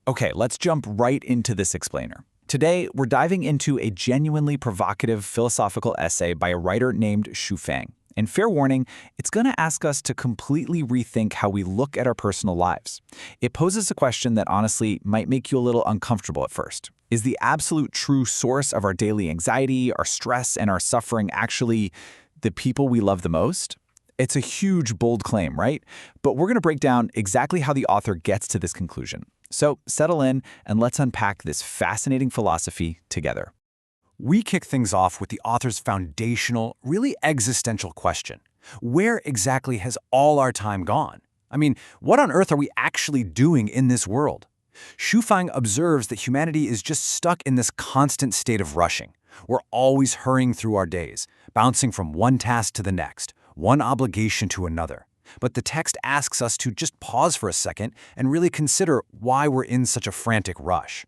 Okay, let's jump right into this explainer. Today, we're diving into a genuinely provocative philosophical essay by a writer named Xu Fang. And fair warning, it's going to ask us to completely rethink how we look at our personal lives. It poses a question that honestly might make you a little uncomfortable at first. Is the absolute true source of our daily anxiety, our stress, and our suffering actually the people we love the most? It's a huge, bold claim, right? But we're going to break down exactly how the author gets to this conclusion. So settle in and let's unpack this fascinating philosophy together. We kick things off with the author's foundational, really existential question. Where exactly has all our time gone? I mean, what on earth are we actually doing in this world? Xu Fang observes that humanity is just stuck in this constant state of rushing. We're always hurrying through our days, bouncing from one task to the next, one obligation to another. But the text asks us to just pause for a second and really consider why we're in such a frantic rush.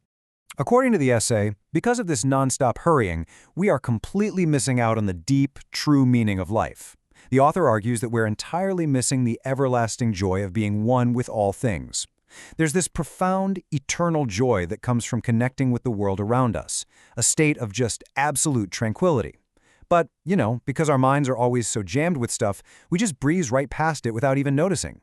According to the essay, because of this nonstop hurrying, we are completely missing out on the deep, true meaning of life. The author argues that we're entirely missing the everlasting joy of being one with all things. There's this profound, eternal joy that comes from connecting with the world around us, a state of just absolute tranquility. But, because our minds are always so jammed with stuff, we just breeze right past it without even noticing.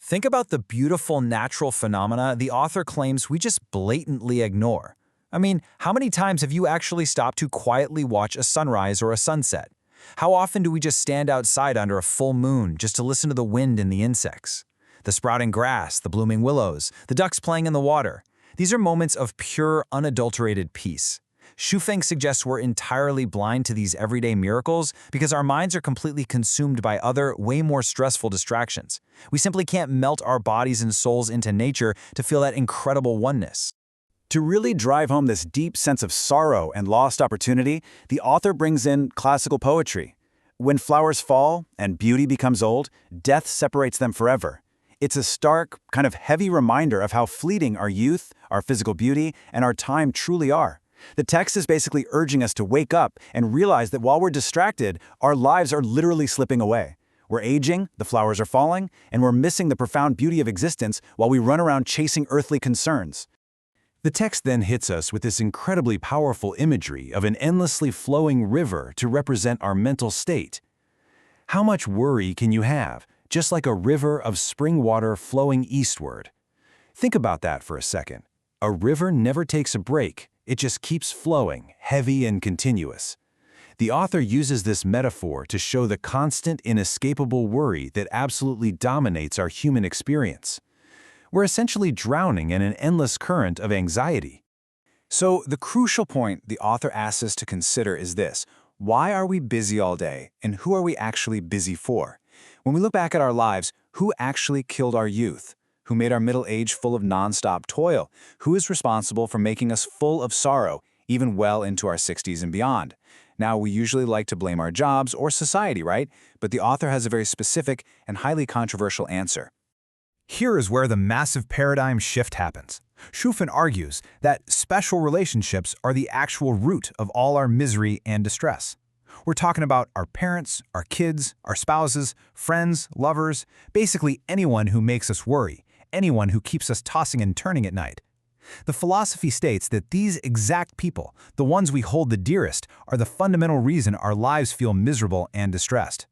Think about the beautiful natural phenomena the author claims we just blatantly ignore. I mean, how many times have you actually stopped to quietly watch a sunrise or a sunset? How often do we just stand outside under a full moon just to listen to the wind and the insects? The sprouting grass, the blooming willows, the ducks playing in the water. These are moments of pure, unadulterated peace. Xu Fang suggests we're entirely blind to these everyday miracles because our minds are completely consumed by other, way more stressful distractions. We simply can't melt our bodies and souls into nature to feel that incredible oneness. To really drive home this deep sense of sorrow and lost opportunity, the author brings in classical poetry. When flowers fall and beauty becomes old, death separates them forever. It's a stark, kind of heavy reminder of how fleeting our youth, our physical beauty, and our time truly are. The text is basically urging us to wake up and realize that while we're distracted, our lives are literally slipping away. We're aging, the flowers are falling, and we're missing the profound beauty of existence while we run around chasing earthly concerns. The text then hits us with this incredibly powerful imagery of an endlessly flowing river to represent our mental state. How much worry can you have, just like a river of spring water flowing eastward? Think about that for a second. A river never takes a break. It just keeps flowing, heavy and continuous. The author uses this metaphor to show the constant, inescapable worry that absolutely dominates our human experience. We're essentially drowning in an endless current of anxiety. So the crucial point the author asks us to consider is this: why are we busy all day, and who are we actually busy for? When we look back at our lives, who actually killed our youth? Who made our middle age full of nonstop toil? Who is responsible for making us full of sorrow, even well into our 60s and beyond? Now, we usually like to blame our jobs or society, right? But the author has a very specific and highly controversial answer. Here is where the massive paradigm shift happens. Xu Fang argues that special relationships are the actual root of all our misery and distress. We're talking about our parents, our kids, our spouses, friends, lovers, basically anyone who makes us worry, anyone who keeps us tossing and turning at night. The philosophy states that these exact people, the ones we hold the dearest, are the fundamental reason our lives feel miserable and distressed.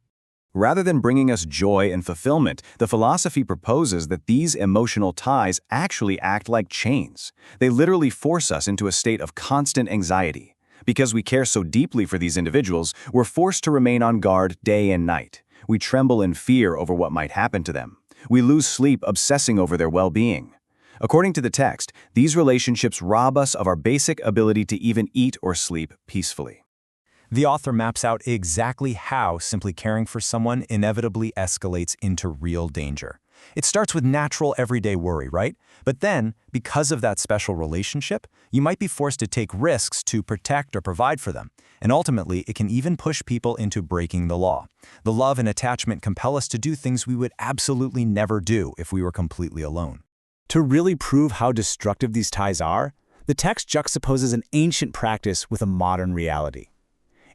Rather than bringing us joy and fulfillment, the philosophy proposes that these emotional ties actually act like chains. They literally force us into a state of constant anxiety. Because we care so deeply for these individuals, we're forced to remain on guard day and night. We tremble in fear over what might happen to them. We lose sleep obsessing over their well-being. According to the text, these relationships rob us of our basic ability to even eat or sleep peacefully. The author maps out exactly how simply caring for someone inevitably escalates into real danger. It starts with natural everyday worry, right? But then, because of that special relationship, you might be forced to take risks to protect or provide for them. And ultimately, it can even push people into breaking the law. The love and attachment compel us to do things we would absolutely never do if we were completely alone. To really prove how destructive these ties are, the text juxtaposes an ancient practice with a modern reality.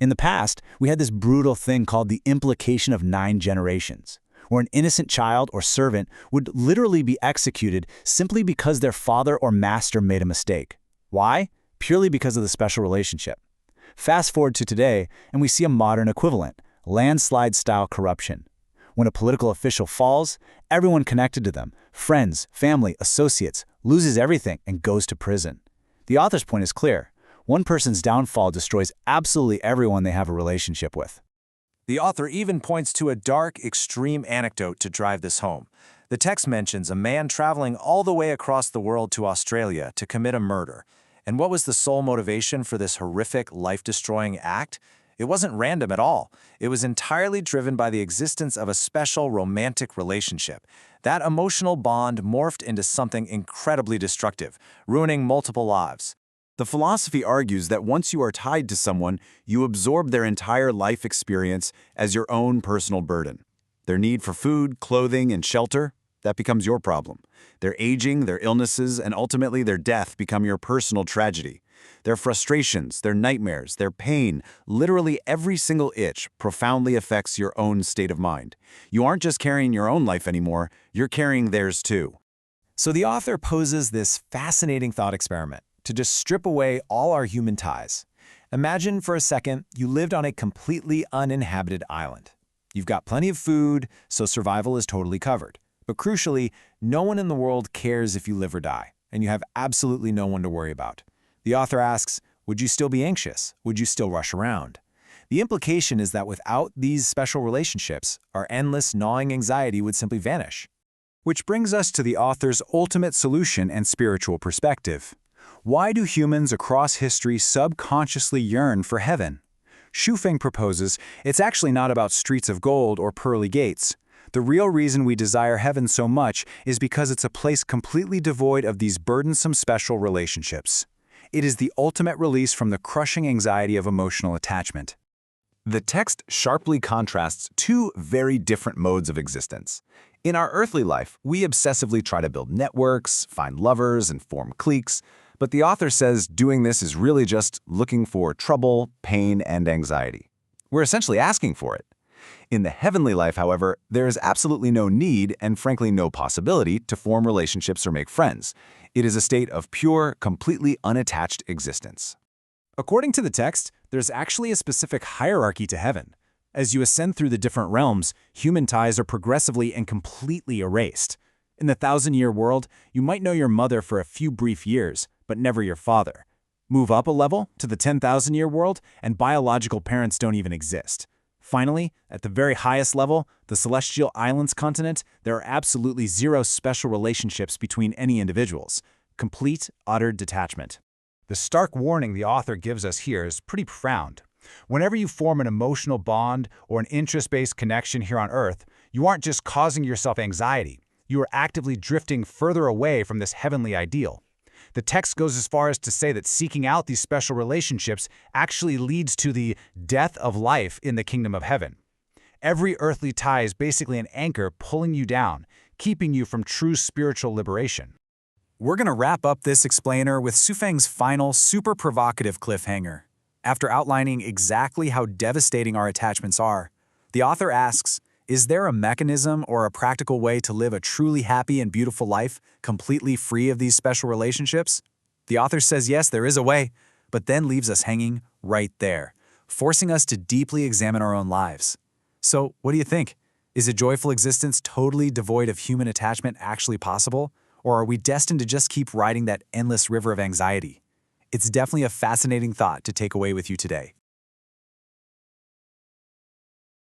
In the past, we had this brutal thing called the implication of 9 generations, where an innocent child or servant would literally be executed simply because their father or master made a mistake. Why? Purely because of the special relationship. Fast forward to today, and we see a modern equivalent, landslide-style corruption. When a political official falls, everyone connected to them, friends, family, associates, loses everything and goes to prison. The author's point is clear. One person's downfall destroys absolutely everyone they have a relationship with. The author even points to a dark, extreme anecdote to drive this home. The text mentions a man traveling all the way across the world to Australia to commit a murder. And what was the sole motivation for this horrific, life-destroying act? It wasn't random at all. It was entirely driven by the existence of a special romantic relationship. That emotional bond morphed into something incredibly destructive, ruining multiple lives. The philosophy argues that once you are tied to someone, you absorb their entire life experience as your own personal burden. Their need for food, clothing, and shelter, that becomes your problem. Their aging, their illnesses, and ultimately their death become your personal tragedy. Their frustrations, their nightmares, their pain, literally every single itch profoundly affects your own state of mind. You aren't just carrying your own life anymore, you're carrying theirs too. So the author poses this fascinating thought experiment to just strip away all our human ties. Imagine for a second you lived on a completely uninhabited island. You've got plenty of food, so survival is totally covered. But crucially, no one in the world cares if you live or die, and you have absolutely no one to worry about. The author asks, would you still be anxious? Would you still rush around? The implication is that without these special relationships, our endless gnawing anxiety would simply vanish. Which brings us to the author's ultimate solution and spiritual perspective. Why do humans across history subconsciously yearn for heaven? Shufeng proposes it's actually not about streets of gold or pearly gates. The real reason we desire heaven so much is because it's a place completely devoid of these burdensome special relationships. It is the ultimate release from the crushing anxiety of emotional attachment. The text sharply contrasts two very different modes of existence. In our earthly life, we obsessively try to build networks, find lovers, and form cliques, but the author says doing this is really just looking for trouble, pain, and anxiety. We're essentially asking for it. In the heavenly life, however, there is absolutely no need and frankly no possibility to form relationships or make friends. It is a state of pure, completely unattached existence. According to the text, there's actually a specific hierarchy to heaven. As you ascend through the different realms, human ties are progressively and completely erased. In the 1,000-year world, you might know your mother for a few brief years, but never your father. Move up a level to the 10,000-year world, and biological parents don't even exist. Finally, at the very highest level, the Celestial Islands continent, there are absolutely zero special relationships between any individuals. Complete, utter detachment. The stark warning the author gives us here is pretty profound. Whenever you form an emotional bond or an interest-based connection here on Earth, you aren't just causing yourself anxiety. You are actively drifting further away from this heavenly ideal. The text goes as far as to say that seeking out these special relationships actually leads to the death of life in the kingdom of heaven. Every earthly tie is basically an anchor pulling you down, keeping you from true spiritual liberation. We're going to wrap up this explainer with Shufeng's final, super provocative cliffhanger. After outlining exactly how devastating our attachments are, the author asks, is there a mechanism or a practical way to live a truly happy and beautiful life, completely free of these special relationships? The author says yes, there is a way, but then leaves us hanging right there, forcing us to deeply examine our own lives. So, what do you think? Is a joyful existence totally devoid of human attachment actually possible? Or are we destined to just keep riding that endless river of anxiety? It's definitely a fascinating thought to take away with you today.